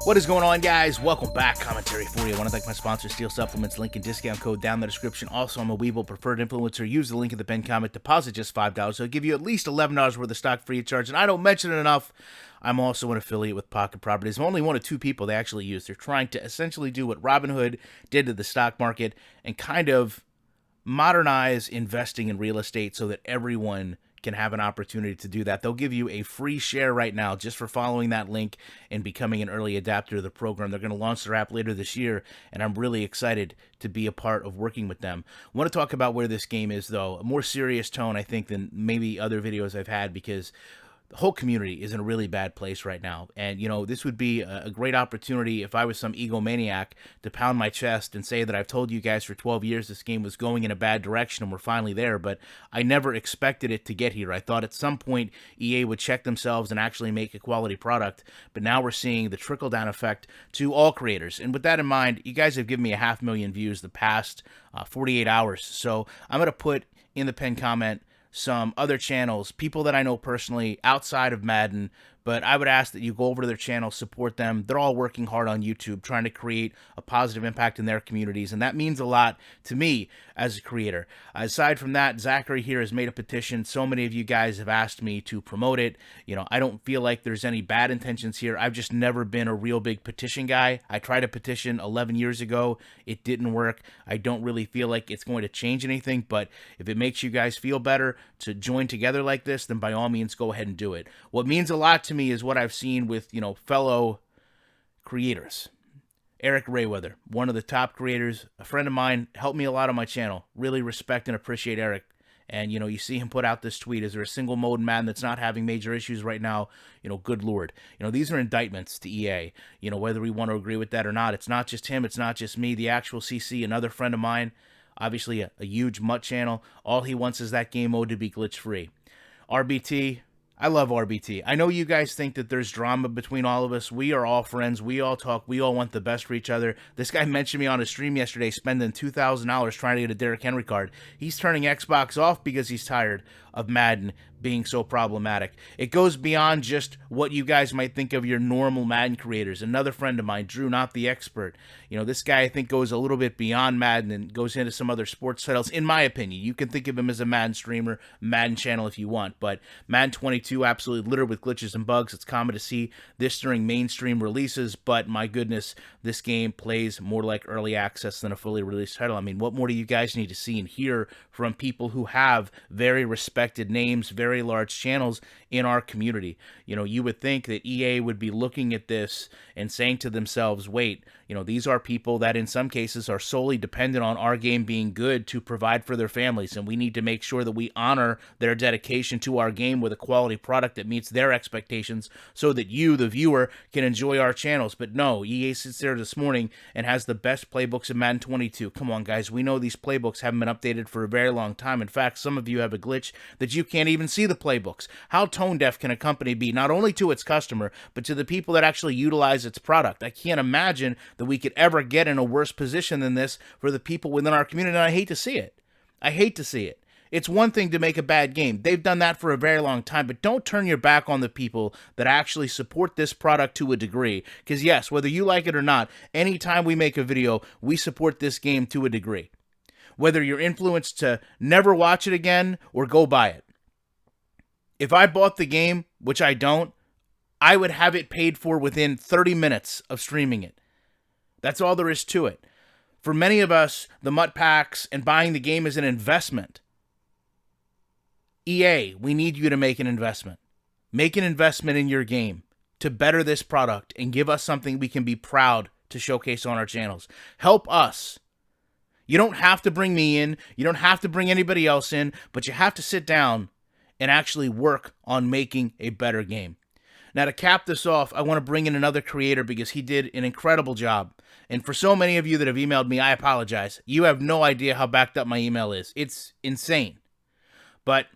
What is going on, guys? Welcome back. Commentary for you. I want to thank my sponsor, Steel Supplements. Link and discount code down in the description. Also, I'm a Weeble preferred influencer. Use the link in the pinned comment. Deposit just $5. So I'll give you at least $11 worth of stock free of charge. And I don't mention it enough, I'm also an affiliate with Pocket Properties. I'm only one of two people they actually use. They're trying to essentially do what Robinhood did to the stock market and kind of modernize investing in real estate so that everyone can have an opportunity to do that. They'll give you a free share right now just for following that link and becoming an early adapter to the program. They're going to launch their app later this year, and I'm really excited to be a part of working with them. I want to talk about where this game is, though. A more serious tone, I think, than maybe other videos I've had, because the whole community is in a really bad place right now. And, you know, this would be a great opportunity if I was some egomaniac to pound my chest and say that I've told you guys for 12 years this game was going in a bad direction and we're finally there. But I never expected it to get here. I thought at some point EA would check themselves and actually make a quality product. But now we're seeing the trickle-down effect to all creators. And with that in mind, you guys have given me 500,000 views the past 48 hours. So I'm going to put in the pinned comment some other channels, people that I know personally outside of Madden, but I would ask that you go over to their channel, support them. They're all working hard on YouTube, trying to create a positive impact in their communities, and that means a lot to me as a creator. Aside from that, Zachary here has made a petition. So many of you guys have asked me to promote it. You know, I don't feel like there's any bad intentions here. I've just never been a real big petition guy. I tried a petition 11 years ago. It didn't work. I don't really feel like it's going to change anything, but if it makes you guys feel better to join together like this, then by all means, go ahead and do it. What means a lot to me is what I've seen with, you know, fellow creators. Eric Rayweather, one of the top creators, a friend of mine, helped me a lot on my channel. Really respect and appreciate Eric. And, you know, you see him put out this tweet, is there a single mode in Madden that's not having major issues right now? You know, good Lord. You know, these are indictments to EA. You know, whether we want to agree with that or not, it's not just him, it's not just me, the actual CC, another friend of mine, obviously a huge Mutt channel. All he wants is that game mode to be glitch-free. RBT, I love RBT. I know you guys think that there's drama between all of us. We are all friends. We all talk. We all want the best for each other. This guy mentioned me on a stream yesterday spending $2,000 trying to get a Derrick Henry card. He's turning Xbox off because he's tired of Madden being so problematic. It goes beyond just what you guys might think of your normal Madden creators. Another friend of mine, Drew, not the expert. You know, this guy I think goes a little bit beyond Madden and goes into some other sports titles, in my opinion. You can think of him as a Madden streamer, Madden channel if you want, but Madden 22 absolutely littered with glitches and bugs. It's common to see this during mainstream releases, but my goodness, this game plays more like early access than a fully released title. I mean, what more do you guys need to see and hear from people who have very respected names, very large channels in our community? You know, you would think that EA would be looking at this and saying to themselves, wait, you know, these are people that in some cases are solely dependent on our game being good to provide for their families, and we need to make sure that we honor their dedication to our game with a quality product that meets their expectations so that you, the viewer, can enjoy our channels. But no, EA sits there this morning and has the best playbooks in Madden 22. Come on, guys, we know these playbooks haven't been updated for a very long time. In fact, some of you have a glitch that you can't even see the playbooks. How tone deaf can a company be, not only to its customer, but to the people that actually utilize its product? I can't imagine that we could ever get in a worse position than this for the people within our community, and I hate to see it. I hate to see it. It's one thing to make a bad game. They've done that for a very long time, but don't turn your back on the people that actually support this product to a degree. Because yes, whether you like it or not, anytime we make a video, we support this game to a degree. Whether you're influenced to never watch it again or go buy it. If I bought the game, which I don't, I would have it paid for within 30 minutes of streaming it. That's all there is to it. For many of us, the Mutt packs and buying the game is an investment. EA, we need you to make an investment. Make an investment in your game to better this product and give us something we can be proud to showcase on our channels. Help us. You don't have to bring me in. You don't have to bring anybody else in, but you have to sit down and actually work on making a better game. Now, to cap this off, I want to bring in another creator because he did an incredible job. And for so many of you that have emailed me, I apologize. You have no idea how backed up my email is. It's insane. But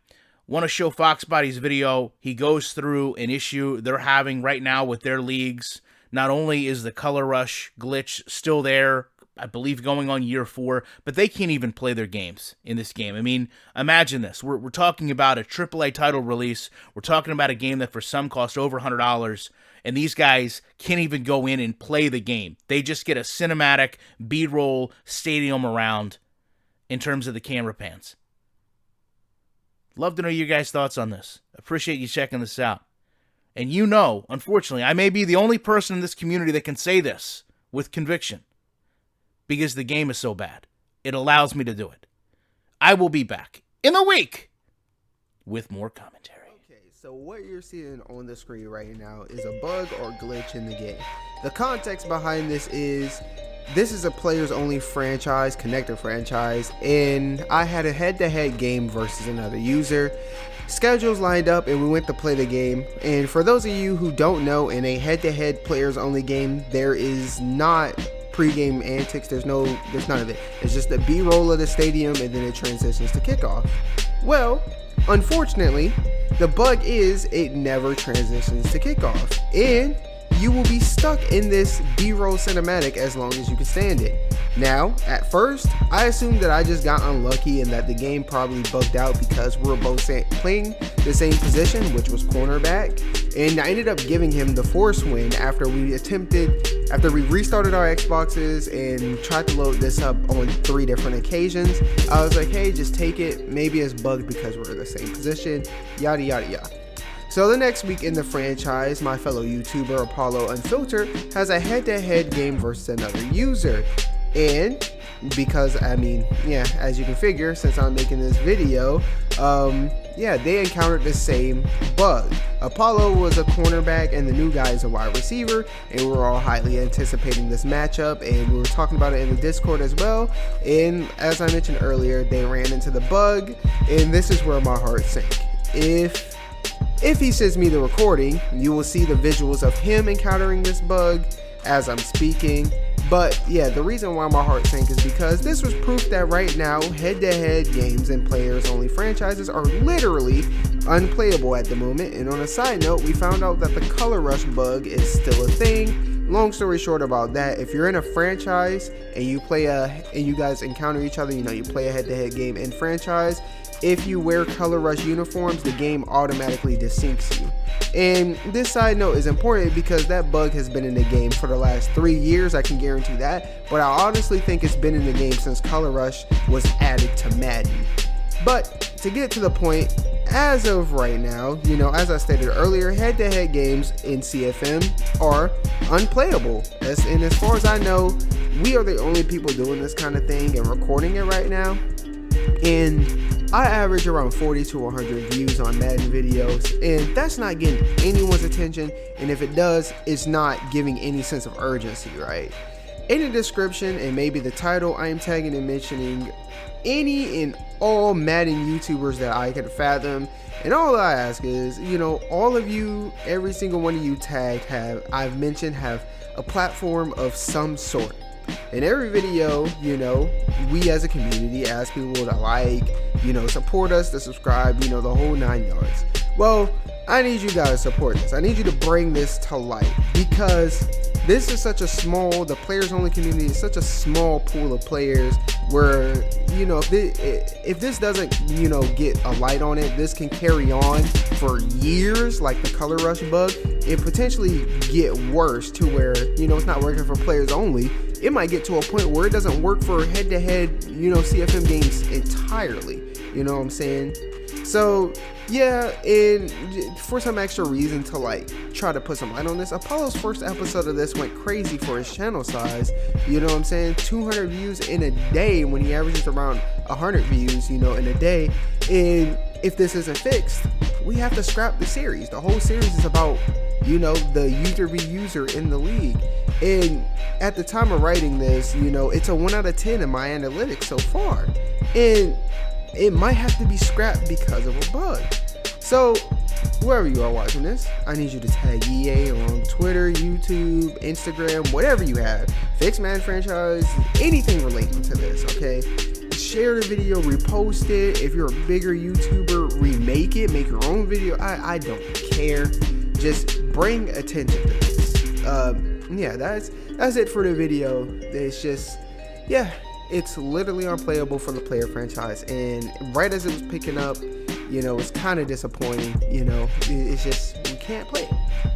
want to show Foxbody's video. He goes through an issue they're having right now with their leagues. Not only is the color rush glitch still there, I believe, going on year 4, but they can't even play their games in this game. I mean, imagine this. We're talking about a AAA title release. We're talking about a game that for some cost over $100, and these guys can't even go in and play the game. They just get a cinematic B-roll stadium around in terms of the camera pans. Love to know your guys' thoughts on this. Appreciate you checking this out. And you know, unfortunately, I may be the only person in this community that can say this with conviction, because the game is so bad. It allows me to do it. I will be back in a week with more commentary. Okay, so what you're seeing on the screen right now is a bug or glitch in the game. The context behind this is a players only franchise, connector franchise, and I had a head-to-head game versus another user. Schedules lined up and we went to play the game. And for those of you who don't know, in a head-to-head players only game, there is not pre-game antics. There's none of it. It's just a B-roll of the stadium and then it transitions to kickoff. Well, unfortunately, the bug is it never transitions to kickoff, and you will be stuck in this B-roll cinematic as long as you can stand it. Now, at first, I assumed that I just got unlucky and that the game probably bugged out because we were both playing the same position, which was cornerback, and I ended up giving him the force win after we restarted our Xboxes and tried to load this up on 3 different occasions. I was like, hey, just take it. Maybe it's bugged because we're in the same position, yada, yada, yada. So the next week in the franchise, my fellow YouTuber Apollo Unfiltered has a head-to-head game versus another user. And because, as you can figure, since I'm making this video, they encountered the same bug. Apollo was a cornerback and the new guy is a wide receiver, and we were all highly anticipating this matchup, and we were talking about it in the Discord as well. And as I mentioned earlier, they ran into the bug, and this is where my heart sank. If he sends me the recording, you will see the visuals of him encountering this bug as I'm speaking. But yeah, the reason why my heart sank is because this was proof that right now, head-to-head games and players-only franchises are literally unplayable at the moment. And on a side note, we found out that the color rush bug is still a thing. Long story short about that, if you're in a franchise and you guys encounter each other, you play a head-to-head game in franchise, if you wear color rush uniforms, the game automatically desyncs you. And this side note is important because that bug has been in the game for the last 3 years, I can guarantee that, but I honestly think it's been in the game since color rush was added to Madden. But to get to the point, as of right now, as I stated earlier, head-to-head games in CFM are unplayable. And as far as I know, we are the only people doing this kind of thing and recording it right now. And I average around 40 to 100 views on Madden videos, and that's not getting anyone's attention, and if it does, it's not giving any sense of urgency, right? In the description and maybe the title, I am tagging and mentioning any and all Madden YouTubers that I can fathom, and all I ask is, all of you, every single one of you tagged have a platform of some sort. In every video, we as a community ask people to like, support us, to subscribe, the whole 9 yards. Well, I need you guys to support this. I need you to bring this to light because this is such a the players only community is such a small pool of players where, if this doesn't, get a light on it, this can carry on for years like the color rush bug. It potentially get worse to where, it's not working for players only. It might get to a point where it doesn't work for head-to-head, CFM games entirely. You know what I'm saying? So, yeah, and for some extra reason to, try to put some light on this, Apollo's first episode of this went crazy for his channel size. You know what I'm saying? 200 views in a day when he averages around 100 views, in a day. And if this isn't fixed, we have to scrap the series. The whole series is about, the user v user in the league. And at the time of writing this, it's a 1 out of 10 in my analytics so far. And it might have to be scrapped because of a bug. So, whoever you are watching this, I need you to tag EA on Twitter, YouTube, Instagram, whatever you have. Fix Madden franchise, anything relating to this, okay? Share the video, repost it. If you're a bigger YouTuber, remake it, make your own video. I don't care. Just bring attention to this. Yeah, that's it for the video. It's just, yeah, it's literally unplayable for the player franchise. And right as it was picking up, it's kind of disappointing. It's just we can't play it.